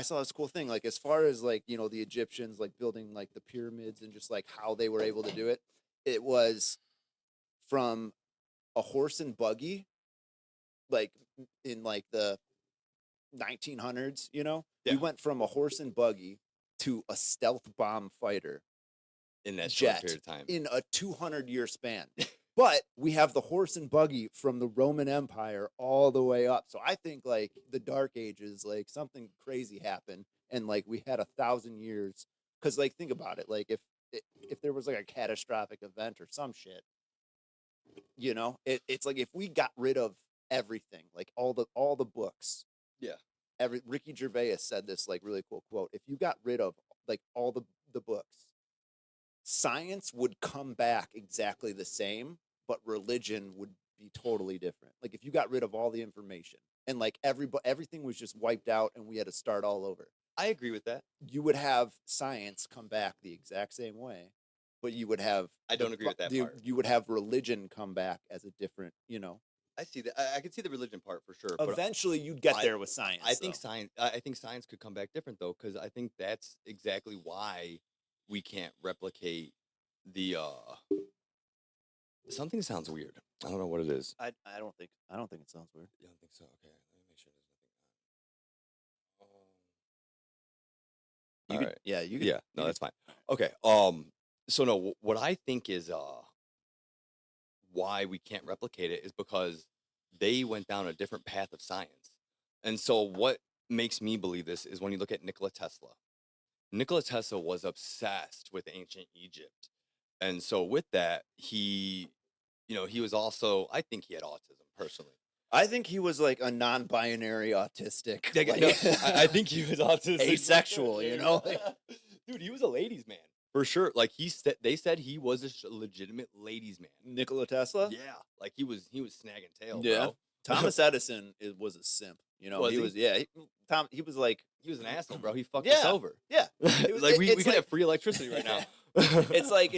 I saw this cool thing, like as far as like, the Egyptians like building like the pyramids and just like how they were able to do it. It was from a horse and buggy, like in like the 1900s, we Yeah. went from a horse and buggy to a stealth bomb fighter In that short jet period of time. in a 200-year span. But we have the horse and buggy from the Roman Empire all the way up. So I think like the Dark Ages, like something crazy happened, and like we had 1,000 years. Because like think about it, like if there was like a catastrophic event or some shit, it's like if we got rid of everything, like all the books. Yeah. Ricky Gervais said this like really cool quote. If you got rid of like all the books, science would come back exactly the same, but religion would be totally different. Like if you got rid of all the information and like everything was just wiped out and we had to start all over, I agree with that. you would have science come back the exact same way, but you would have I don't agree with that part. You would have religion come back as a different, I see that. I can see the religion part for sure. Eventually, you'd get there with science. I think science could come back different though, because I think that's exactly why we can't replicate the. Something sounds weird. I don't know what it is. I don't think it sounds weird. You don't think so? Okay, let me make sure there's nothing. You could. Yeah, no, that's fine. Okay. So no, what I think is why we can't replicate it is because they went down a different path of science. And so what makes me believe this is when you look at Nikola Tesla. Nikola Tesla was obsessed with ancient Egypt. And so with that, he was also, I think he had autism personally. I think he was like a non-binary autistic. I think he was autistic. Asexual, Dude, he was a ladies' man. For sure. Like they said he was a legitimate ladies' man. Nikola Tesla? Yeah. Like he was snagging tail, yeah. bro. Thomas Edison was a simp. Was he was he was like he was an asshole, bro. He fucked us over. Yeah. Like we could have free electricity right now. it's like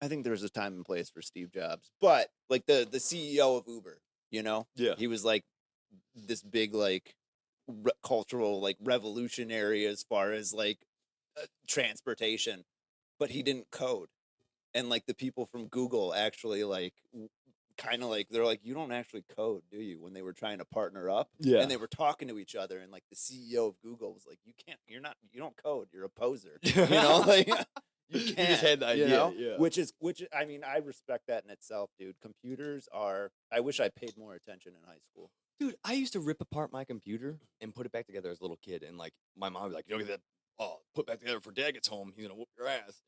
I think there's a time and place for Steve Jobs, but like the CEO of Uber, Yeah. he was like this big like cultural like revolutionary as far as like transportation, but he didn't code. And like the people from Google actually like kind of like they're like, you don't actually code, do you? When they were trying to partner up, Yeah. and they were talking to each other, and like the CEO of Google was like, you don't code, you're a poser, like you can't. You just had the idea, yeah. Which I mean, I respect that in itself, dude. Computers are. I wish I paid more attention in high school. Dude, I used to rip apart my computer and put it back together as a little kid, and like my mom would be like, "You don't get that put back together for Dad gets home. He's gonna whoop your ass,"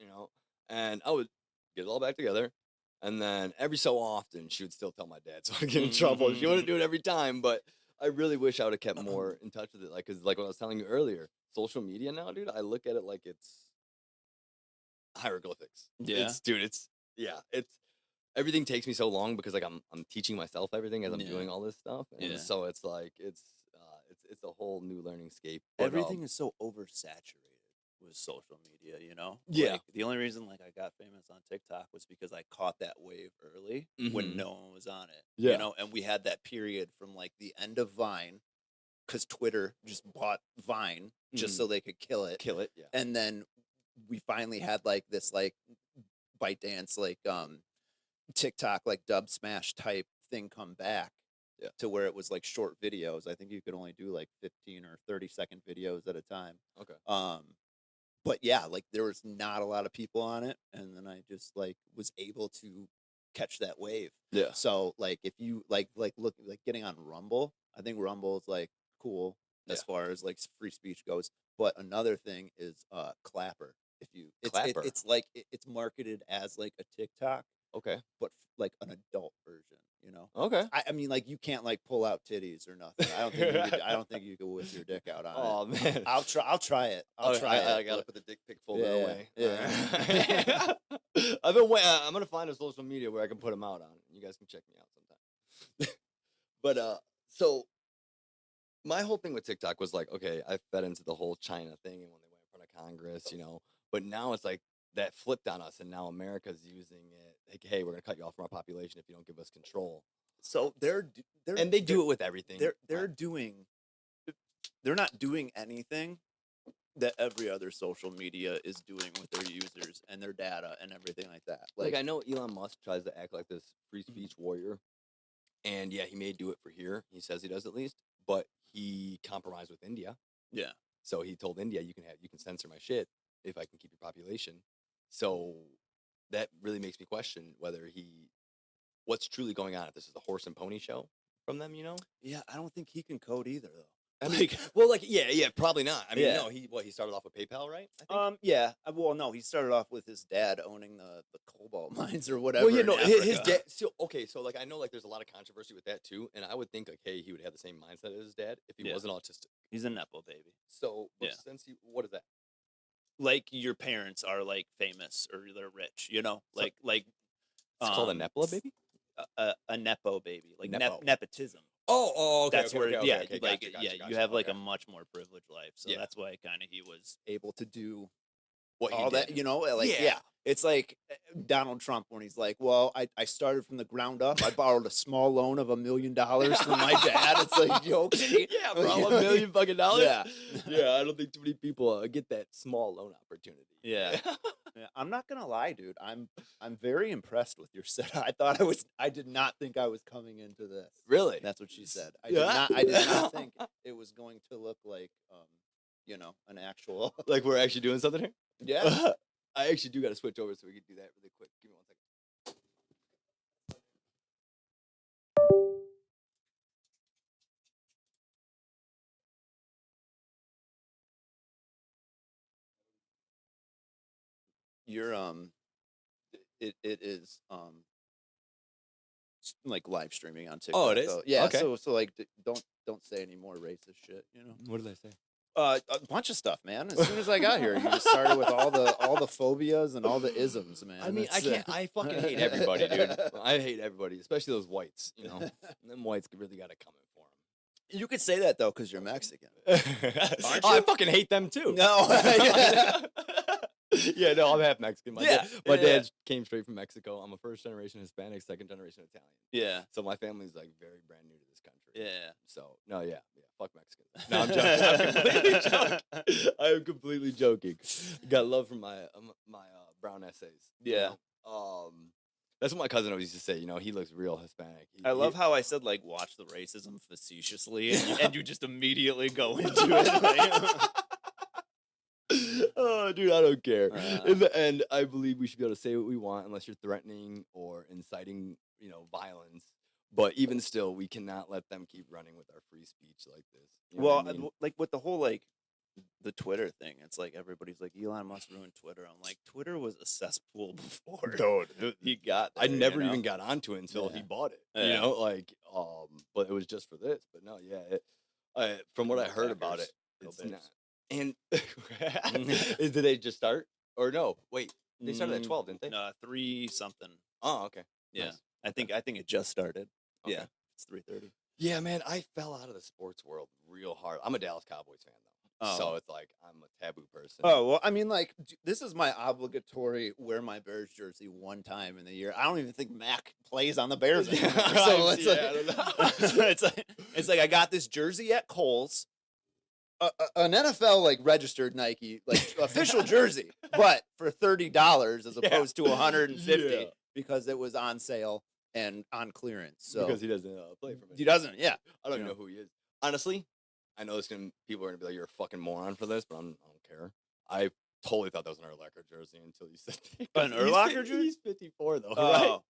And I would get it all back together, and then every so often she would still tell my dad, so I'd get in trouble. She wouldn't do it every time, but I really wish I would have kept more in touch with it, like because like what I was telling you earlier, social media now, dude. I look at it like it's hieroglyphics. Yeah, it's everything takes me so long because like I'm teaching myself everything as I'm doing all this stuff, and so it's like it's a whole new learning scape. But, everything is so oversaturated with social media, Yeah. Like, the only reason like I got famous on TikTok was because I caught that wave early when no one was on it. Yeah. And we had that period from like the end of Vine, because Twitter just bought Vine just so they could kill it. Yeah. And then we finally had like this like ByteDance like TikTok like dub smash type thing come back. Yeah. To where it was like short videos. I think you could only do like 15 or 30-second videos at a time. Okay. But yeah, like there was not a lot of people on it, and then I just like was able to catch that wave. Yeah. So like if you like look like getting on Rumble, I think Rumble is like cool as far as like free speech goes. But another thing is Clapper. Clapper. It's like it's marketed as like a TikTok. Okay. But like an adult version, Okay. I mean, like you can't like pull out titties or nothing. I don't think you could whip your dick out on it. Oh man. I'll try it. I'll try it. I gotta put the dick pic folder away. Yeah. I've been waiting. I'm gonna find a social media where I can put them out on. You guys can check me out sometime. But so my whole thing with TikTok was like, okay, I fed into the whole China thing and when they went in front of Congress, but now it's like that flipped on us, and now America's using it. Like, hey, we're gonna cut you off from our population if you don't give us control. So they're and they do it with everything. They're doing. they're not doing anything that every other social media is doing with their users and their data and everything like that. Like, I know Elon Musk tries to act like this free speech warrior, and yeah, he may do it for here. He says he does at least, but he compromised with India. yeah, So he told India, you can censor my shit if I can keep your population. So that really makes me question what's truly going on. If this is a horse and pony show from them, yeah. I don't think he can code either, though. I mean, well, yeah, probably not. I mean, Yeah. no, he started off with PayPal, right? I think. Yeah. Well, no, he started off with his dad owning the cobalt mines or whatever. Well, yeah, in no, his Africa. dad. So okay, so like I know like there's a lot of controversy with that too, and I would think like, hey, he would have the same mindset as his dad if he Yeah. wasn't autistic. He's a nepo baby. So, but Yeah. since what is that? Like your parents are like famous or they're rich, So- like It's called a Nepla baby. a nepo baby, like Nepo. nepotism. Oh, okay. That's okay, where okay, yeah, okay, like gotcha, you have like okay. a much more privileged life, so Yeah. that's why kind of he was able to do What he all that, did. like yeah. It's like Donald Trump when he's like, well, I started from the ground up. I borrowed a small loan of $1 million from my dad. It's like, you okay? Yeah, bro, $1 million fucking dollars. Yeah. Yeah. I don't think too many people get that small loan opportunity. Yeah. Yeah, I'm not gonna lie, dude. I'm very impressed with your set. I did not think I was coming into this. Really? That's what she said. I Yeah. did not think it was going to look like an actual Like we're actually doing something here. Yeah. I actually do got to switch over so we can do that really quick. Give me 1 second. You're it is like live streaming on TikTok. Oh, it is? though. Yeah. Okay. So like don't say any more racist shit. What did I say? A bunch of stuff, man. As soon as I got here, you just started with all the phobias and all the isms, man. I mean, I It's, can't. I fucking hate everybody, dude. I hate everybody, especially those whites. Them whites really got it coming for You could say that though, because you're Mexican. them. I you? fucking hate them too. No. Yeah, no, I'm half Mexican. My Yeah, my yeah, dad came straight from Mexico. I'm a first generation Hispanic, second generation Italian. Yeah. So my family's like very brand new to this country. Yeah. So no, yeah, fuck Mexicans. No, I'm joking. I'm completely joking. I am completely joking. Got love from my brown essays. Yeah. That's what my cousin always used to say. He looks real Hispanic. I love how I said like watch the racism facetiously, and you just immediately go into it. Like, Oh, dude, I don't care. Uh. In the end, I believe we should be able to say what we want unless you're threatening or inciting, violence. But even still, we cannot let them keep running with our free speech like this. You know what I mean? like with the whole like the Twitter thing, it's like everybody's like Elon Musk ruined Twitter. I'm like, Twitter was a cesspool before. Dude, He got I there, never even got onto it until Yeah. he bought it. Yeah. But it was just for this. But no, yeah. From what I heard about it, Go it's Bears. not. And did they just start or no? Wait, they started at 12, didn't they? 3 something. Oh, okay. Yeah. Nice. I think it just started. Okay. Yeah. It's 3:30. Yeah, man, I fell out of the sports world real hard. I'm a Dallas Cowboys fan though, so it's like I'm a taboo person. Oh, well, I mean, like, this is my obligatory wear my Bears jersey one time in the year. I don't even think Mac plays on the Bears anymore. So it's it's like I got this jersey at Kohl's, an NFL like registered Nike like official jersey, but for $30 as opposed to $150 Yeah. because it was on sale and on clearance. So Because he doesn't play for me. he doesn't, yeah. I don't even Yeah. know who he is. Honestly, I know people are gonna be like, "You're a fucking moron for this," but I don't care. I totally thought that was an Urlacher jersey until you said An Urlacher jersey? He's 54 though, Oh,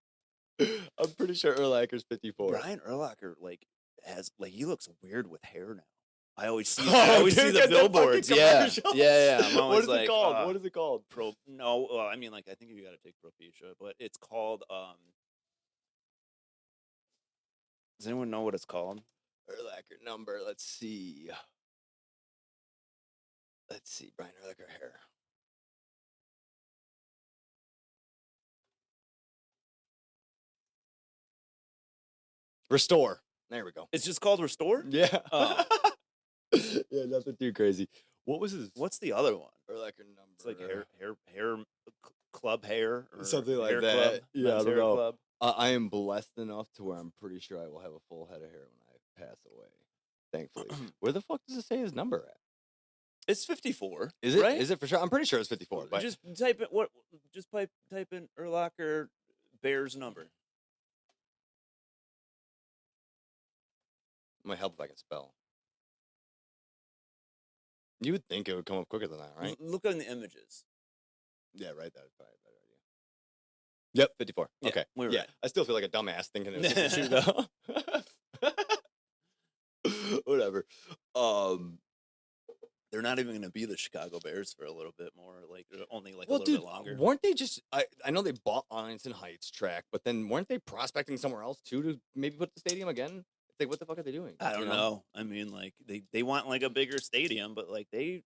right? I'm pretty sure Urlacher's 54. Brian Urlacher like has like he looks weird with hair now. I always see Oh, see dude, the get the fucking billboards. Yeah, commercials. yeah. I'm What always is like, it called? What is it called? No, well, I mean, like I think you got to take Propecia, but it's called. Does anyone know what it's called? Urlacher number. Let's see. Brian Urlacher hair. Restore. There we go. It's just called Restore. Yeah. Oh. Yeah, nothing too crazy. What was his What's the other one? Urlacher number? It's like hair club hair or Something like hair that. Club, Yeah, I men's don't hair know. Club. I am blessed enough to where I'm pretty sure I will have a full head of hair when I pass away. Thankfully. Where the fuck does it say his number at? It's 54. Is it? Right? Is it for sure? I'm pretty sure it's 54. But Just type it. What? Just type in Urlacher Bear's number. it might help if I can spell. You would think it would come up quicker than that, right? Look on the images. Yeah, right. That was probably a better idea. Yep, 54. Yeah, Okay. we were yeah, right. I still feel like a dumbass thinking it was 52 though. Whatever. They're not even going to be the Chicago Bears for a little bit more, like only like Well, a little dude, bit longer. weren't they just? I know they bought Arlington Heights track, but then weren't they prospecting somewhere else too to maybe put the stadium again? It's like, what the fuck are they doing? I don't know. I mean, like they want like a bigger stadium, but like they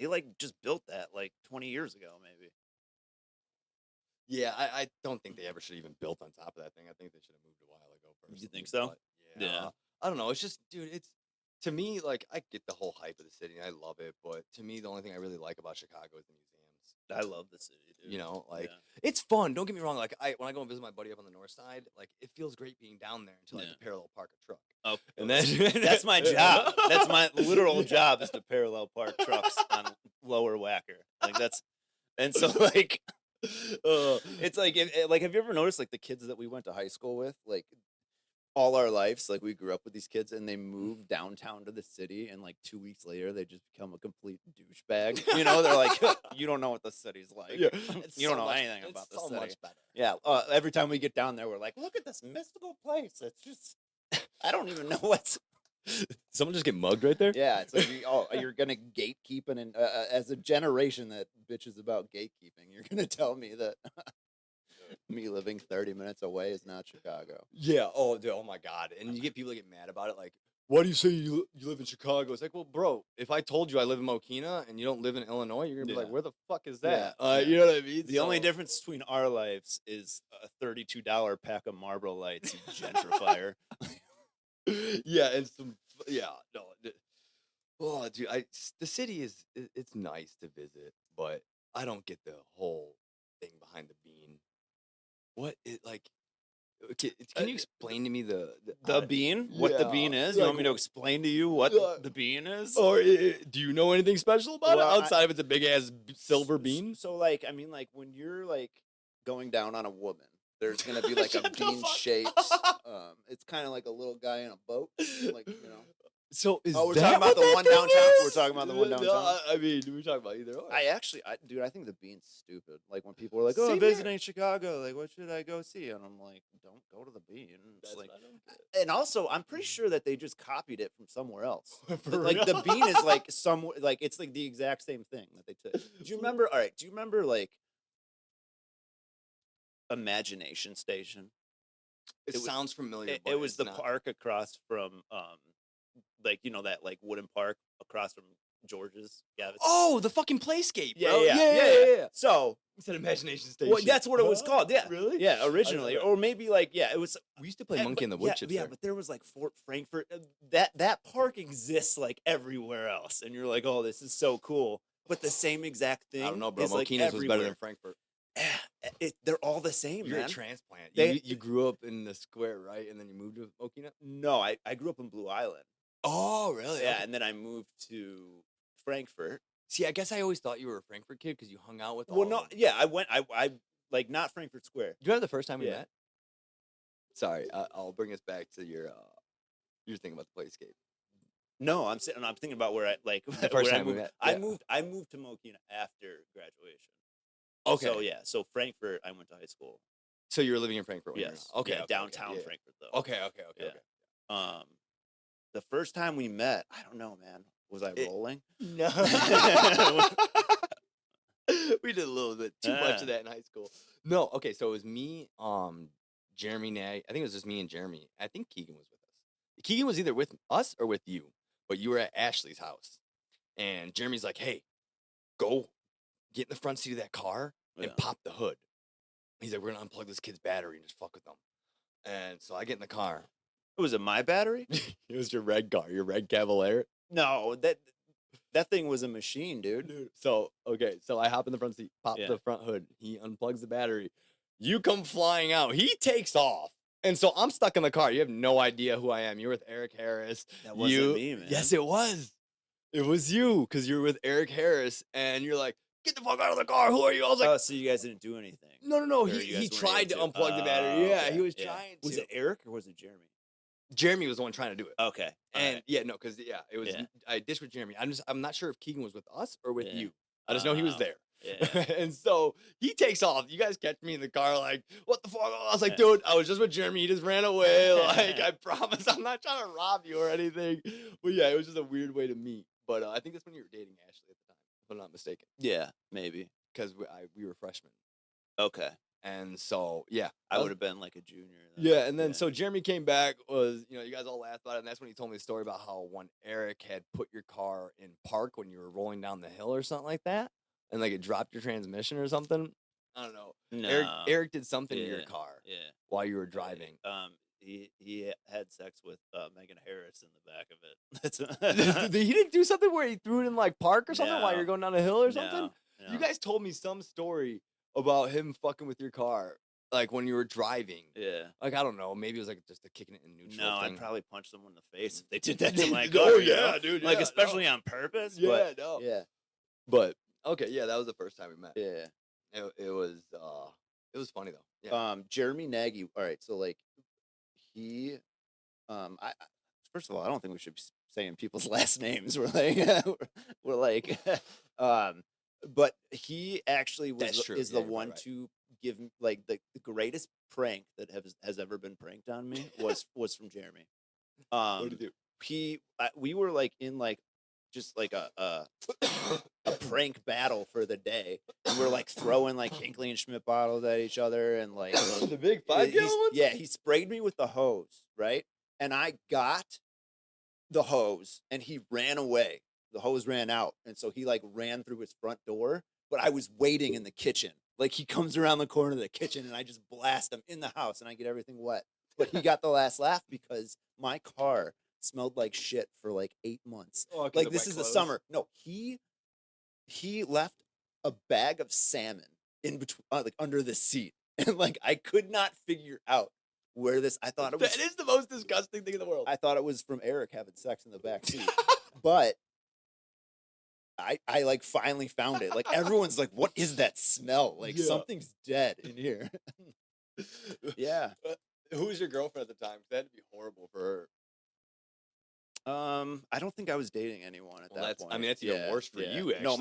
like just built that like 20 years ago, maybe. Yeah, I don't think they ever should have even built on top of that thing. I think they should have moved a while ago. You think personally, so? but, Yeah. I don't know. It's just, dude, it's to me like I get the whole hype of the city and I love it, but to me the only thing I really like about Chicago is the museums. I love the city, dude. You know, like Yeah. it's fun. Don't get me wrong. Like when I go and visit my buddy up on the north side, like it feels great being down there until I have to parallel park a truck. Oh, And then that's my job. That's my literal job is to parallel park trucks on Lower Wacker. Like that's, and so like, it's like, like, have you ever noticed like the kids that we went to high school with, like all our lives, like we grew up with these kids and they moved downtown to the city and like 2 weeks later they just become a complete douchebag. You know, they're like, you don't know what the city's like. Yeah, You don't know anything about the so city. much better. Yeah, every time we get down there, we're like, look at this mystical place. It's just, I don't even know what's. Someone just get mugged right there. Yeah, it's like, you're gonna gatekeep, and as a generation that bitches about gatekeeping, you're gonna tell me that me living 30 minutes away is not Chicago. Yeah. Oh, dude. Oh my God. And you get people that get mad about it. Like, why do you say you live in Chicago? It's like, well, bro, if I told you I live in Mokina and you don't live in Illinois, you're gonna be like, where the fuck is that? Yeah. You know what I mean? The only difference between our lives is a $32 pack of Marlboro Lights, you gentrifier. Yeah, and some. Yeah. No. Oh, dude. The city is it's nice to visit, but I don't get the whole thing behind the bean. What it like? Okay, can you explain to me the bean? What the bean is? You like, want me to explain to you what the bean is? Or do you know anything special about Well, it outside of it's a big ass silver bean? So like, I mean, like when you're like going down on a woman, there's gonna be like a Shut the bean fuck shaped. It's kind of like a little guy in a boat, like you know. So is we're that talking about what the that one thing downtown? is? We're talking about the one No, downtown? I mean, we're talking about either or. I think the bean's stupid. Like when people are like, "Oh, Same I'm here. visiting Chicago. Like, what should I go see?" And I'm like, "Don't go to the bean." It's That's like, what I don't get. and also, I'm pretty sure that they just copied it from somewhere else. For Like real? the bean is like somewhere, like it's like the exact same thing that they took. Do you remember? All right. Do you remember like Imagination Station? It sounds familiar. It but was it's the not. park across from like you know that like wooden park across from George's. Gavis. Oh, the fucking playscape, bro. Yeah. So You said Imagination Station. well, that's what it was called. Yeah, Really? Yeah, originally, or maybe like it was. We used to play Monkey in the Wood chips Yeah, there. but there was like Fort Frankfurt. That park exists like everywhere else, and you're like, oh, this is so cool. But the same exact thing. I don't know, bro. is, like, Monkina's was better than everywhere. Frankfurt. They're all the same, You're man. a transplant. They- You grew up in the square, right? And then you moved to Mokina? No, I grew up in Blue Island. Oh, really? Yeah, Okay. and then I moved to Frankfurt. See, I guess I always thought you were a Frankfurt kid because you hung out with all Well, of no, them. yeah, I went. I like not Frankfurt Square. You remember the first time we Yeah. met? Sorry, I'll bring us back to your thing about the playscape. No, I'm thinking about where I like The first where time I we moved. met, I yeah. moved to Mokina after graduation. Okay. So yeah, so Frankfurt, I went to high school. So you were living in Frankfurt when Yes. you were okay, Yeah, okay, downtown okay, Frankfurt though. yeah. Okay. Yeah. The first time we met, I don't know, man. Was I rolling? No. We did a little bit too much of that in high school. No, okay, so it was me, Jeremy Nag. I think it was just me and Jeremy. I think Keegan was with us. Keegan was either with us or with you, but you were at Ashley's house. And Jeremy's like, hey, go get in the front seat of that car and Yeah. pop the hood. He's like, we're gonna unplug this kid's battery and just fuck with them. And so I get in the car. Was it my battery? It was your red car, your red Cavalier. No, that thing was a machine, dude. So, okay, so I hop in the front seat, pop Yeah. the front hood. He unplugs the battery. You come flying out. He takes off. And so I'm stuck in the car. You have no idea who I am. You're with Eric Harris. That wasn't me, man. Yes, it was. It was you, because you're with Eric Harris, and you're like, get the fuck out of the car. Who are you? I was like, Oh, so you guys didn't do anything? no. Or you He guys weren't tried to able unplug the battery. Yeah, okay, he was trying to. Was it Eric or was it Jeremy? Jeremy was the one trying to do it. Okay. And yeah, no, because it was. Yeah. I dished with Jeremy. I'm not sure if Keegan was with us or with Yeah. you. I just know he was there. Yeah. And so he takes off. You guys catch me in the car, like, what the fuck? I was like, Yeah. dude, I was just with Jeremy. He just ran away. Like, I promise I'm not trying to rob you or anything. But yeah, it was just a weird way to meet. But I think that's when you were dating Ashley at the time, if I'm not mistaken. Yeah, maybe. Because we were freshmen. Okay. And so, yeah. I would have been like a junior. Then. Yeah, and then so Jeremy came back, you guys all laughed about it, and that's when he told me the story about how when Eric had put your car in park when you were rolling down the hill or something like that, and like it dropped your transmission or something. I don't know. No. Eric did something to your car while you were driving. He had sex with Megan Harris in the back of it. He didn't do something where he threw it in like park or something while you were going down a hill or something? No. You guys told me some story about him fucking with your car, like when you were driving. Yeah. Like, I don't know. Maybe it was like just a kicking it in neutral No, thing. I'd probably punch someone in the face if they did that to my car. Oh, yeah, dude. Like, yeah, especially on purpose. Yeah, but, no. Yeah. But, okay, yeah, that was the first time we met. Yeah. It was funny, though. Yeah. Jeremy Nagy. All right. So, like, he, first of all, I don't think we should be saying people's last names. We're like, but he actually is the one to give like the greatest prank that has ever been pranked on me was from Jeremy. What did he do? We were like in like just like a prank battle for the day, and we're like throwing like Hinkley and Schmidt bottles at each other, and like The big 5-gallon ones? Yeah, he sprayed me with the hose, right? And I got the hose, and he ran away. The hose ran out, and so he like ran through his front door, but I was waiting in the kitchen. Like he comes around the corner of the kitchen, and I just blast him in the house, and I get everything wet. But he got the last laugh because my car smelled like shit for like 8 months. Oh, like this is the summer. No, he left a bag of salmon in between, like under the seat, and like I could not figure out where this. I thought it was. That is the most disgusting thing in the world. I thought it was from Eric having sex in the back seat, but I like finally found it. Like everyone's like, "What is that smell? Like something's dead in here." Yeah. Who was your girlfriend at the time? That'd be horrible for her. I don't think I was dating anyone at that point. I mean, that's even worse for you. Actually, no,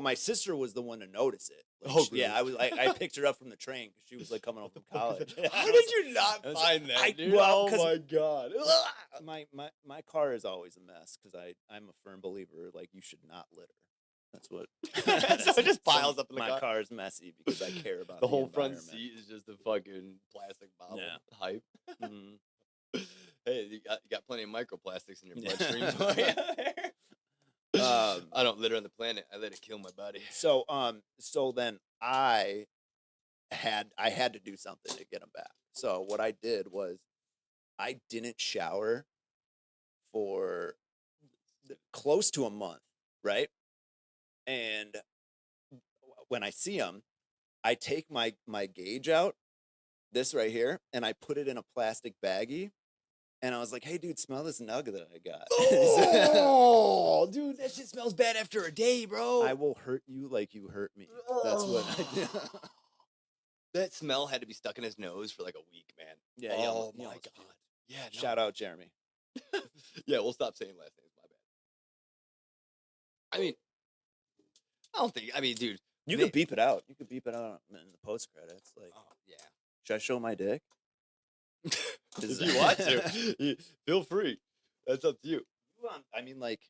my sister was the one to notice it. Like, oh, really? Yeah, I picked her up from the train because she was like coming home from college. How did you not find that, dude? Oh my god! My car is always a mess because I'm a firm believer like you should not litter. That's what. So it just piles up in the car. My car is messy because I care about the whole front seat is just a fucking plastic bottle hype. Mm-hmm. Hey, you got plenty of microplastics in your bloodstream. I don't litter on the planet. I let it kill my body. So then I had to do something to get them back. So what I did was I didn't shower for close to a month, right? And when I see them, I take my gauge out, this right here, and I put it in a plastic baggie. And I was like, "Hey, dude, smell this nug that I got." Oh, dude, that shit smells bad after a day, bro. I will hurt you like you hurt me. That's what I did. That smell had to be stuck in his nose for like a week, man. Yeah. Oh my god. Yeah. No. Shout out Jeremy. Yeah, we'll stop saying last names. My bad. I mean, I don't think. I mean, dude, you could beep it out. You could beep it out in the post credits. Like, oh yeah. Should I show my dick? If you want to, feel free. That's up to you. I mean, like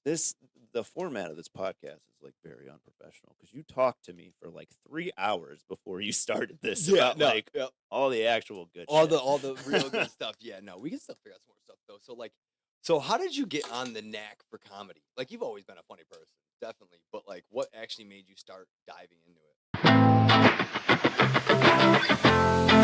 the format of this podcast is like very unprofessional because you talked to me for like 3 hours before you started this. About, all the actual good all shit. all the real good stuff. Yeah, no, we can still figure out some more stuff though. So how did you get on the knack for comedy? Like, you've always been a funny person, definitely, but like, what actually made you start diving into it?